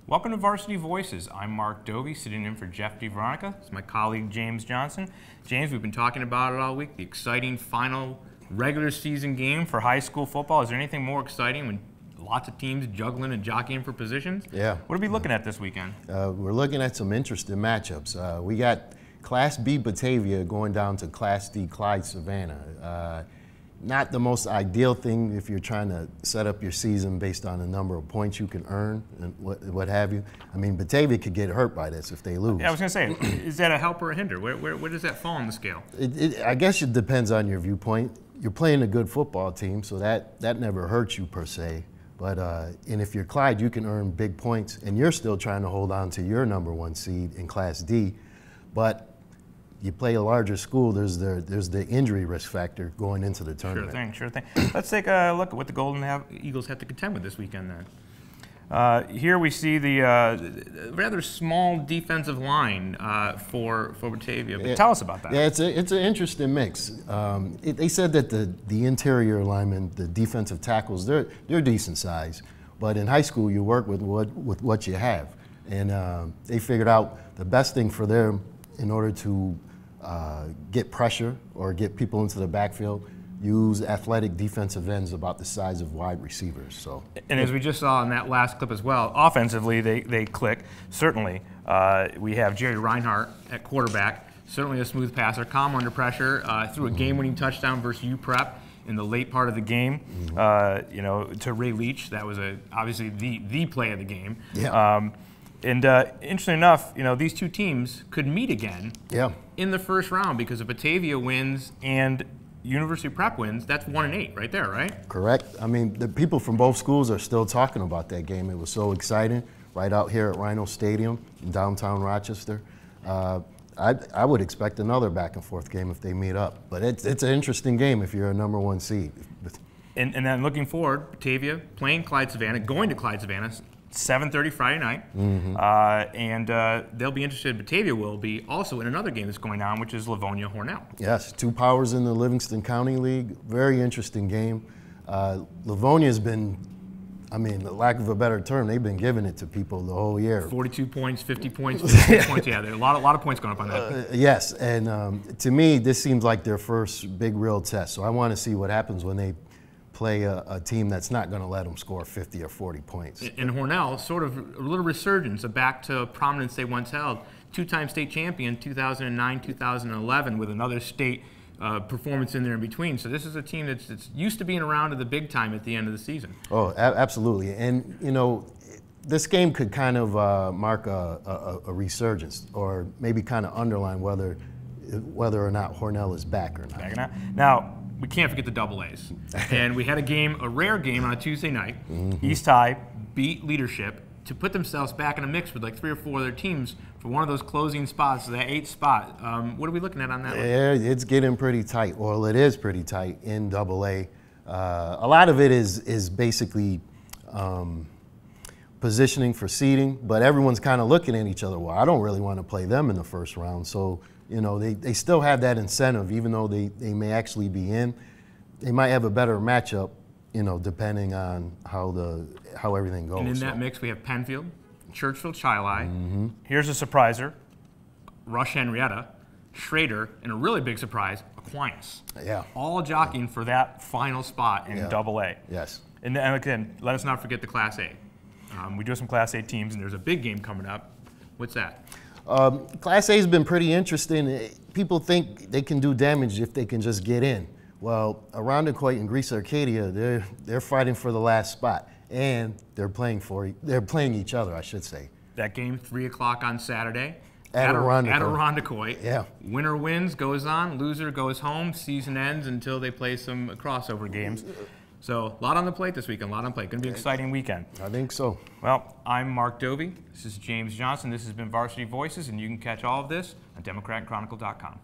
Welcome to Varsity Voices. I'm Marc Dovi, sitting in for Jeff DeVeronica. It's my colleague James Johnson. James, we've been talking about it all week, the exciting final regular season game for high school football. Is there anything more exciting when lots of teams juggling and jockeying for positions? Yeah. What are we looking at this weekend? We're looking at some interesting matchups. We got Class B Batavia going down to Class D Clyde Savannah. Not the most ideal thing if you're trying to set up your season based on the number of points you can earn and what have you. I mean, Batavia could get hurt by this if they lose. Yeah, I was going to say, is that a help or a hinder? Where does that fall on the scale? I guess it depends on your viewpoint. You're playing a good football team, so that never hurts you per se. But and if you're Clyde, you can earn big points, and you're still trying to hold on to your #1 seed in Class D. But you play a larger school, there's the injury risk factor going into the tournament. Sure thing. Let's take a look at what the Golden Eagles have to contend with this weekend then. Here we see the rather small defensive line for Batavia. But tell us about that. Yeah, it's an interesting mix. They said that the interior linemen, the defensive tackles, they're decent size. But in high school, you work with what you have. And they figured out the best thing for them in order to get pressure or get people into the backfield, use athletic defensive ends about the size of wide receivers. So, and as we just saw in that last clip as well, offensively they click. Certainly, we have Jerry Reinhardt at quarterback. Certainly a smooth passer, calm under pressure. Threw a game-winning touchdown versus UPrep in the late part of the game. To Ray Leach, that was obviously the play of the game. Yeah. And interestingly enough, these two teams could meet again in the first round, because if Batavia wins and University Prep wins, that's 1-8 right there, right? Correct. I mean, the people from both schools are still talking about that game. It was so exciting right out here at Rhino Stadium in downtown Rochester. I would expect another back-and-forth game if they meet up. But it's an interesting game if you're a #1 seed. And then looking forward, Batavia playing Clyde Savannah, going to Clyde Savannah, 7:30 Friday night, and they'll be interested. Batavia will be also in another game that's going on, which is Livonia-Hornell. Yes, two powers in the Livingston County League. Very interesting game. Livonia's been, I mean, the lack of a better term, they've been giving it to people the whole year. 42 points, 50 points, 50 points. Yeah, there are a lot of points going up on that. Yes, and to me, this seems like their first big real test. So I want to see what happens when they play a team that's not going to let them score 50 or 40 points. And Hornell, sort of a little resurgence, back to prominence they once held. Two-time state champion, 2009, 2011, with another state performance in there in between. So this is a team that's used to being around to the big time at the end of the season. Oh, absolutely. And, this game could kind of mark a resurgence, or maybe kind of underline whether or not Hornell is back or not. Now, we can't forget the double A's. And we had a rare game on a Tuesday night. East High beat Leadership to put themselves back in a mix with like 3 or 4 other teams for one of those closing spots, that 8th spot. What are we looking at on that one? Yeah, it's getting pretty tight. Well, it is pretty tight in double A. A lot of it is basically positioning for seeding, but everyone's kind of looking at each other. Well, I don't really want to play them in the first round. So, they still have that incentive, even though they may actually be in. They might have a better matchup, depending on how everything goes. And in that mix, we have Penfield, Churchville, Chili. Here's a surpriser, Rush Henrietta, Schrader, and a really big surprise, Aquinas. Yeah. All jockeying for that final spot in double A. Yes. And again, let us not forget the Class A. We do have some Class A teams, and there's a big game coming up. What's that? Class A has been pretty interesting. People think they can do damage if they can just get in. Well, Irondequoit and Greece Arcadia, they're fighting for the last spot, and they're playing each other, I should say. That game, 3 o'clock on Saturday at Irondequoit. Yeah. Winner wins, goes on. Loser goes home. Season ends until they play some crossover games. So a lot on the plate this weekend, a lot on the plate. Going to be an exciting weekend. I think so. Well, I'm Marc Dovi. This is James Johnson. This has been Varsity Voices, and you can catch all of this on DemocratChronicle.com.